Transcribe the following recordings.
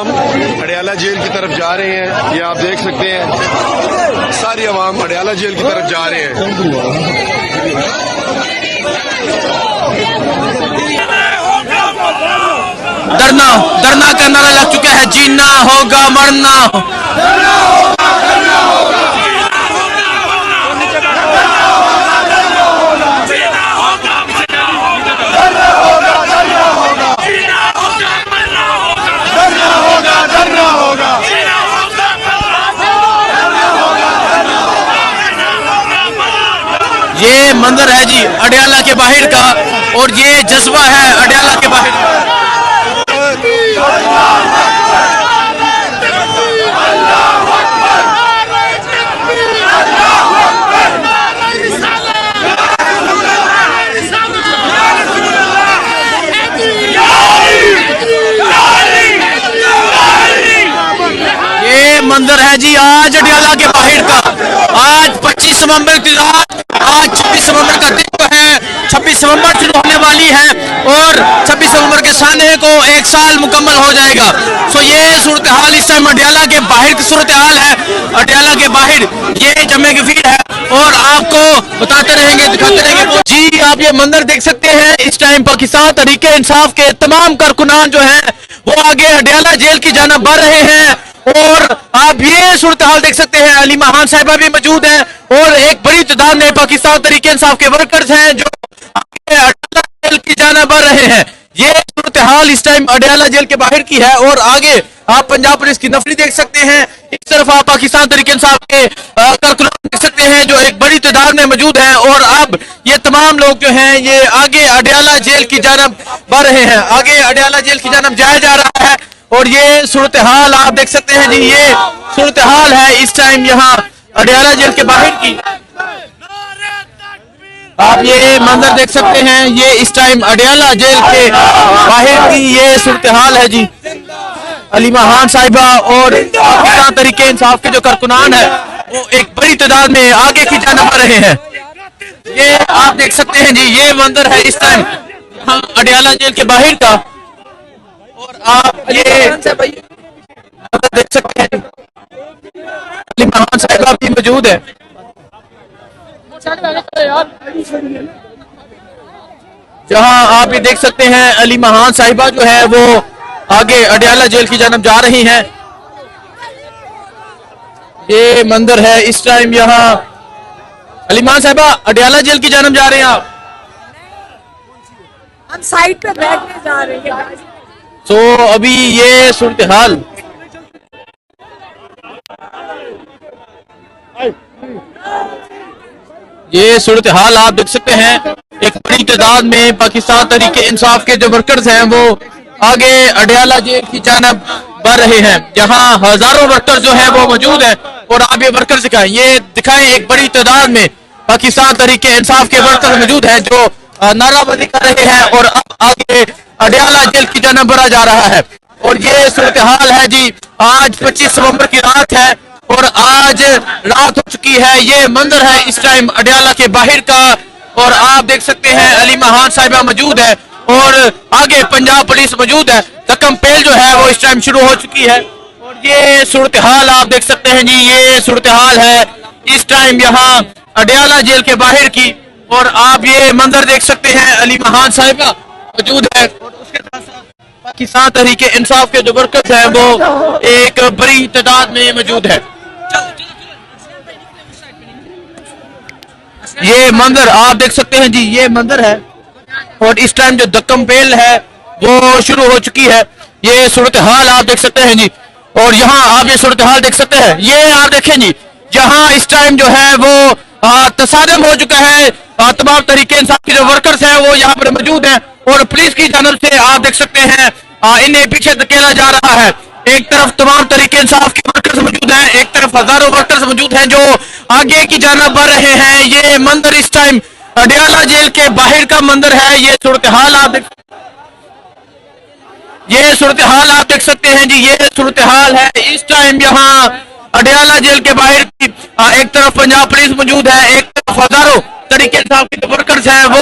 आवाम Adiala jail की तरफ जा रहे हैं। ये आप देख सकते हैं, सारी आवाम अडयाला जेल की तरफ जा रहे हैं। डरना डरना का नारा लग चुका है, जीना होगा मरना। ये मंजर है जी अडयाला के बाहर का, और ये जज्बा है अडयाला के बाहर का। ये मंजर है जी आज अडयाला के बाहर का। आज 25 नवंबर की रात, आज 26 नवंबर का दिन जो है, 26 नवंबर शुरू होने वाली है और 26 नवंबर के सामने को 1 साल मुकम्मल हो जाएगा। सो ये सूरत हाल इस टाइम अडयाला के बाहर की सूरत हाल है। अडयाला के बाहर ये जमे की भीड़ है और आपको बताते रहेंगे, दिखाते रहेंगे। जी आप ये मंजर देख सकते हैं, इस टाइम पाकिस्तान तहरीक इंसाफ के तमाम कारकुनान जो है वो आगे अडयाला जेल की जानिब बढ़ रहे हैं। और आप ये सूरत हाल देख सकते हैं, अलीमा खान साहिबा भी मौजूद है और एक बड़ी तादाद में पाकिस्तान तहरीक इंसाफ के वर्कर्स हैं जो अडयाला जेल की जानिब बढ़ रहे हैं। ये सूरत हाल इस टाइम अडयाला जेल के बाहर की है। और आगे आप पंजाब पुलिस की नफरी देख सकते हैं, इस तरफ आप पाकिस्तान तहरीक इंसाफ के कारकुनान देख सकते हैं जो एक बड़ी तादाद में मौजूद हैं। और अब ये तमाम लोग जो हैं ये आगे अडयाला जेल की जानिब बढ़ रहे हैं, आगे अडयाला जेल की जानिब जाया जा रहा है। और ये सूरत हाल आप देख सकते हैं जी, ये सूरत हाल है इस टाइम यहाँ अडयाला जेल के बाहर की। आप ये मंजर देख सकते हैं, ये इस टाइम अडयाला जेल के बाहर की ये सूरत हाल है जी। अलीमा खान साहिबा और पाकिस्तान तहरीक इंसाफ के जो कारकुनान है वो एक बड़ी तादाद में आगे की जानिब बढ़ रहे हैं। ये आप देख सकते हैं जी, ये मंजर है इस टाइम अडयाला जेल के बाहर का। और आप ये देख सकते हैं, अलीमा खान साहिबा भी मौजूद है। जहां आप ये देख सकते हैं अलीमा खान साहिबा जो है वो आगे अडयाला जेल की जानिब जा रही हैं। ये मंदिर है इस टाइम यहाँ अलीमा खान साहिबा अडयाला जेल की जानिब जा रहे हैं आप? हम साइड पे बैठने जा रहे हैं। तो अभी ये सूरत हाल आप देख सकते हैं, एक बड़ी तादाद में पाकिस्तान तहरीक इंसाफ के जो वर्कर्स हैं वो आगे अडयाला जेल की जानिब बढ़ रहे हैं। यहाँ हजारों वर्कर्स जो हैं वो मौजूद हैं और आप ये वर्कर्स दिखाएं, ये दिखाएं एक बड़ी तादाद में पाकिस्तान तहरीक इंसाफ के वर्कर्स मौजूद हैं जो नाराबाजी कर रहे हैं और अब आगे अडयाला जेल की जानिब बढ़ा जा रहा है। और ये सूरत हाल है जी, आज 25 नवंबर की रात है और आज रात हो चुकी है। ये मंदिर है इस टाइम अडयाला के बाहर का। और आप देख सकते हैं अलीमा खान साहिबा मौजूद है और आगे पंजाब पुलिस मौजूद है। रकम पेल जो है वो इस टाइम शुरू हो चुकी है। और ये सूरत हाल आप देख सकते हैं जी, ये सूरत हाल है इस टाइम यहाँ अडयाला जेल के बाहर की। और आप ये मंजर देख सकते हैं, अलीमा खान साहिबा मौजूद है और उसके साथ साथ पाकिस्तान तहरीक इंसाफ के जो वर्कर्स हैं वो एक बड़ी तादाद में मौजूद है। ये मंजर आप देख सकते हैं जी, ये मंजर है और इस टाइम जो दक्कम पेल है वो शुरू हो चुकी है। ये सूरत हाल आप देख सकते हैं जी। और यहाँ आप ये सूरत हाल देख सकते हैं, ये आप देखें जी, यहाँ इस टाइम जो है वो तसादम हो चुका है। तमाम तरीके इंसाफ के जो वर्कर्स हैं वो यहाँ पर मौजूद हैं और पुलिस की जानिब से आप देख सकते हैं इन्हें पीछे धकेला जा रहा है। एक तरफ तमाम तरीके इंसाफ के वर्कर्स मौजूद हैं, एक तरफ हजारों वर्कर्स मौजूद हैं जो आगे की जानिब बढ़ रहे हैं। ये मंदिर इस टाइम अडयाला जेल के बाहर का मंदिर है। ये सूरत हाल आप देख सकते हैं जी, ये सूरत हाल है इस टाइम यहाँ अडयाला जेल के बाहर की। एक तरफ पंजाब पुलिस मौजूद है, एक तरफ हजारों तरीके इंसाफ के वर्कर्स हैं वो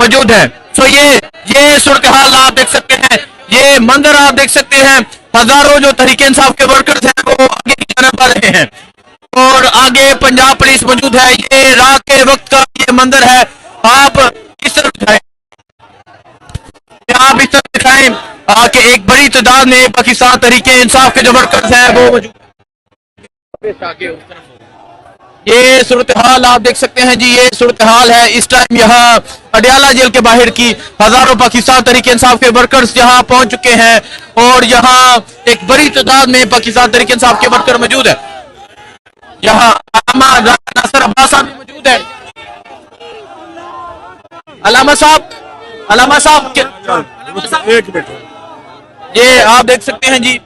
मौजूद है। सो ये सूरत हाल आप देख सकते हैं, ये मंदिर आप देख सकते हैं। हजारों जो तहरीक इंसाफ के वर्कर्स हैं वो आगे की जानिब बढ़ रहे हैं और आगे पंजाब पुलिस मौजूद है। ये रात के वक्त का ये मंदिर है। आप किस तरफ दिखाएं, आप इस तरफ दिखाएं कि एक बड़ी तादाद में पाकिस्तान तहरीक इंसाफ के जो वर्कर्स हैं वो मौजूद है। ये सूरत हाल आप देख सकते हैं जी, ये सूरत हाल है इस टाइम यहाँ अडयाला जेल के बाहर की। हजारों पाकिस्तान तहरीक इंसाफ के वर्कर्स यहाँ पहुंच चुके हैं और यहाँ एक बड़ी तादाद में पाकिस्तान तहरीक इंसाफ के वर्कर मौजूद है। यहाँ अलामा नासिर अब्बास साहब मौजूद है। अलामा साहब एक मिनट, ये आप देख सकते हैं जी।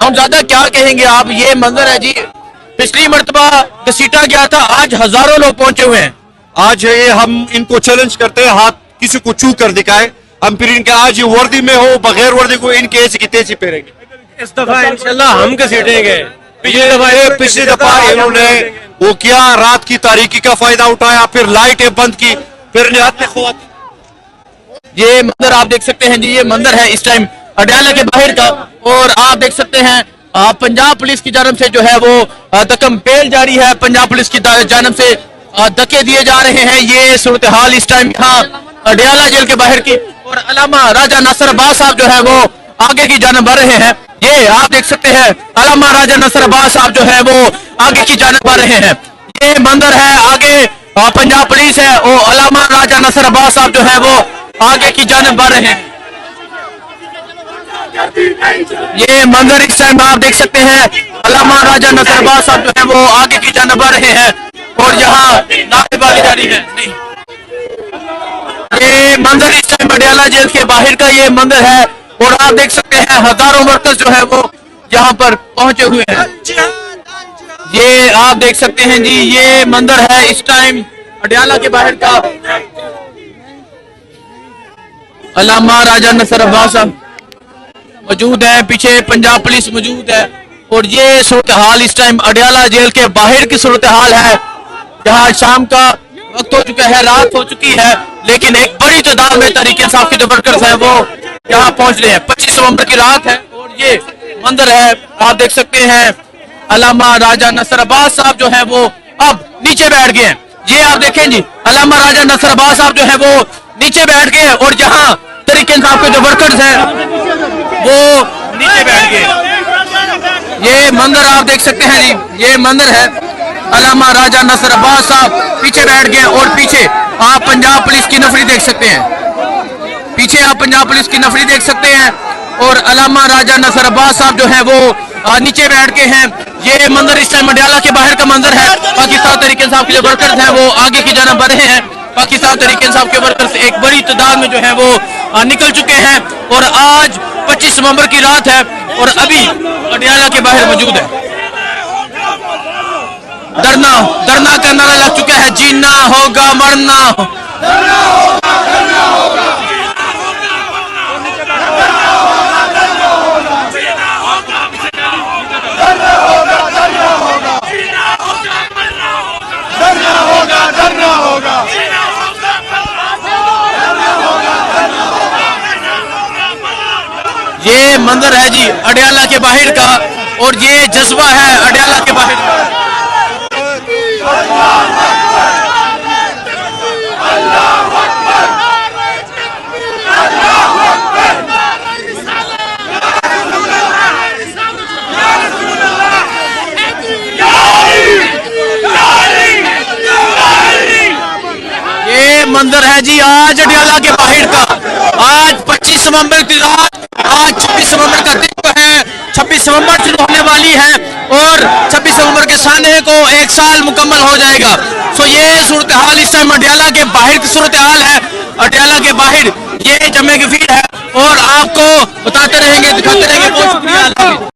हम ज्यादा क्या कहेंगे, आप ये मंजर है जी। पिछली मर्तबा घसीटा गया था, आज हजारों लोग पहुंचे हुए हैं। आज ये हम इनको चैलेंज करते हैं, हाथ किसी को छू कर दिखाए। हम फिर इनके आज वर्दी में हो बगैर वर्दी को इनके ऐसी की तेजी पेरेंगे। इस दफा इंशाल्लाह हम घसीटेंगे। पिछली दफा इन्होंने वो किया, रात की तारीकी का फायदा उठाया, फिर लाइटें बंद की, फिर ये मंदिर आप देख सकते हैं जी, ये मंदिर है इस टाइम अडयाला के बाहर का और आप देख सकते हैं पंजाब पुलिस की जानब से जो है वो तकम पेल जारी है। पंजाब पुलिस की जानब से धक्के दिए जा रहे हैं। ये सूरत हाल इस टाइम यहाँ अडयाला जेल के बाहर की और अलामा राजा नासिर अब्बास साहब जो है वो आगे की जानब बढ़ रहे हैं। ये आप देख सकते हैं अलामा राजा नासिर अब्बास साहब जो है वो आगे की जानब बढ़ रहे हैं। ये मंदिर है, आगे पंजाब पुलिस है और अलामा राजा नासिर अब्बास साहब जो है वो आगे की जानब बढ़ रहे हैं। ये मंदिर इस टाइम आप देख सकते हैं अलामा राजा नासिर अब्बास साहब जो है वो आगे की जानब बढ़ रहे हैं और यहाँ नारेबाजी जारी है। ये मंदिर इस टाइम अडयाला जेल के बाहर का ये मंदिर है और आप देख सकते हैं हजारों वर्कर्स जो है वो यहाँ पर पहुंचे हुए हैं। ये आप देख सकते हैं जी, ये मंदिर है इस टाइम अडयाला के बाहर का। अलामा राजा नासिर अब्बास साहब मौजूद है, पीछे पंजाब पुलिस मौजूद है और ये सूरत हाल इस टाइम अडयाला जेल के बाहर की सूरत हाल है। जहाँ शाम का वक्त हो चुका है, रात हो चुकी है, लेकिन एक बड़ी तादाद में तहरीक इंसाफ के जो वर्कर्स हैं वो यहाँ पहुंच रहे हैं। 25 नवंबर की रात है और ये मंदिर है, आप देख सकते हैं अलामा राजा नासिर अब्बास साहब जो है वो अब नीचे बैठ गए हैं। ये आप देखें जी, अलामा राजा नासिर अब्बास साहब जो है वो नीचे बैठ गए और जहाँ तहरीक इंसाफ के जो वर्कर्स हैं वो नीचे बैठ गए। ये मंदिर आप देख सकते हैं जी, ये मंदिर है अलामा राजा नासिर अब्बास साहब पीछे बैठ गए और पीछे आप पंजाब पुलिस की नफरी देख सकते हैं। पीछे आप पंजाब पुलिस की नफरी देख सकते हैं और अलामा राजा नासिर अब्बास साहब जो है वो नीचे बैठ के हैं। ये मंदिर इस टाइम अडयाला के बाहर का मंदिर है। पाकिस्तान तहरीक इंसाफ के जो वर्कर्स हैं वो आगे की जानब बढ़ रहे हैं। पाकिस्तान तहरीक इंसाफ के वर्कर्स एक बड़ी तादाद में जो है वो निकल चुके हैं और आज 25 नवंबर की रात है और अभी अडयाला के बाहर मौजूद है। डरना का नारा लग चुका है, जीना होगा मरना ये मंदिर है जी अडयाला के बाहर का और ये जज्बा है अडयाला के बाहर का। ये मंदिर है जी आज अडयाला के बाहर का। आज 25 नवंबर की रात, आज 26 नवंबर का दिन है। 26 नवंबर शुरू होने वाली है और 26 नवंबर के सामने को 1 साल मुकम्मल हो जाएगा। सो ये सूरत हाल इस टाइम अडयाला के बाहर की सूरत हाल है। अडयाला के बाहर ये जमे की भीड़ है और आपको बताते रहेंगे, दिखाते रहेंगे। बहुत शुक्रिया।